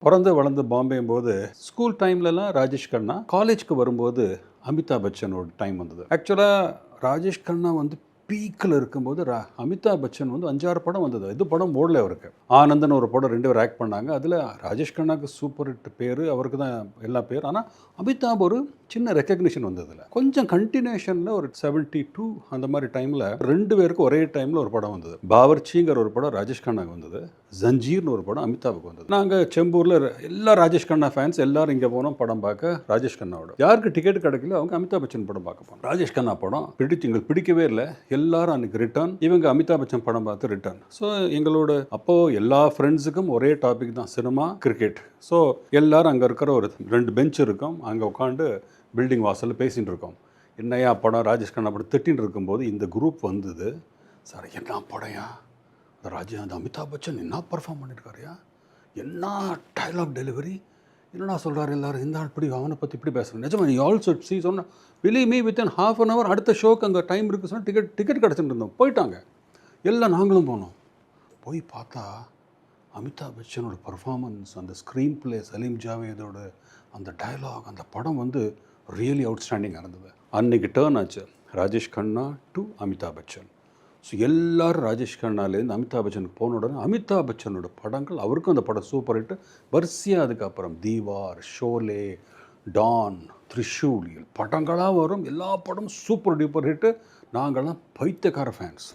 பிறந்து வளர்ந்து பாம்பேங்கும்போது ஸ்கூல் டைம்லலாம் ராஜேஷ் கண்ணா, காலேஜ்க்கு வரும்போது அமிதாப் பச்சனோட டைம் வந்தது. ஆக்சுவலாக ராஜேஷ் கண்ணா வந்து பீக்கில் இருக்கும்போது அமிதாப் பச்சன் வந்து 5-6 படம் வந்தது. இது படம் ஓடல அவருக்கு. ஆனந்தன் ஒரு படம் 2 பேர் ஆக்ட் பண்ணாங்க. அதில் ராஜேஷ் கண்ணாவுக்கு சூப்பர் ஹிட் பேர், அவருக்கு தான் எல்லா பேர். ஆனால் அமிதாப் ஒரு சின்ன ரெக்கக்னிஷன் வந்ததில்ல. கொஞ்சம் கண்டினியூஷனில் ஒரு 72 அந்த மாதிரி டைமில் 2 பேருக்கு ஒரே டைமில் ஒரு படம் வந்தது. பாவர்ச்சிங்கிற ஒரு படம் ராஜேஷ் கண்ணாவுக்கு வந்தது. ஜஞ்சீர்னு ஒரு படம் அமிதாபுக்கு வந்தது. நாங்கள் செம்பூரில் எல்லா ராஜேஷ் கண்ணா ஃபேன்ஸ் எல்லாரும் இங்கே போனோம் படம் பார்க்க. ராஜேஷ் கண்ணாவோட யாருக்கு டிக்கெட் கிடைக்கல அவங்க அமிதாப் பச்சன் படம் பார்க்க போனோம். ராஜேஷ் கண்ணா படம் எங்களுக்கு பிடிக்கவே இல்லை. எல்லாரும் அன்றைக்கி ரிட்டர்ன், இவங்க அமிதாப் பச்சன் படம் பார்த்து ரிட்டர்ன். ஸோ எங்களோட அப்போது எல்லா ஃப்ரெண்ட்ஸுக்கும் ஒரே டாபிக் தான், சினிமா, கிரிக்கெட். ஸோ எல்லாரும் அங்கே இருக்கிற ஒரு 2 பெஞ்ச் இருக்கும், அங்கே உட்காந்து பில்டிங் வாசலில் பேசிகிட்டு இருக்கோம். என்னையா படம், ராஜேஷ் கண்ணா படம் திட்டின்னு இருக்கும்போது இந்த குரூப் வந்தது. சார் என்ன படையா அந்த அமிதாப் பச்சன் என்ன பர்ஃபார்ம் பண்ணியிருக்காருயா, என்ன டைலாக் டெலிவரி, என்னடா சொல்கிறாரு எல்லாரும், இந்த இப்படி அவனை பற்றி இப்படி பேசுகிறேன். நிஜமா நீ ஆல்சோ சி சொன்ன believe me within ½ an hour அடுத்த ஷோக்கு அங்கே டைம் இருக்குது சொன்னால் டிக்கெட் கிடச்சிட்டு இருந்தோம். போயிட்டாங்க எல்லாம், நாங்களும் போனோம். போய் பார்த்தா அமிதாப் பச்சனோட பர்ஃபார்மன்ஸ், அந்த ஸ்க்ரீன் பிளே, சலீம் ஜாவேதோட அந்த டயலாக், அந்த படம் வந்து ரியலி அவுட்ஸ்டாண்டிங்காக இருந்தது. அன்றைக்கி டேர்ன் ஆச்சு ராஜேஷ் கண்ணா டு அமிதாப் பச்சன். ஸோ எல்லோரும் ராஜேஷ் கண்ணாலேருந்து அமிதாப் பச்சனுக்கு போன உடனே அமிதாப் பச்சனோட படங்கள், அவருக்கும் அந்த படம் சூப்பர் ஹிட்டு. வரிசையாக அதுக்கப்புறம் தீவார், ஷோலே, டான், த்ரிஷூல் படங்களாக வரும். எல்லா படமும் சூப்பர் டூப்பர் ஹிட்டு. நாங்கள்லாம் பைத்தியக்கார ஃபேன்ஸ்.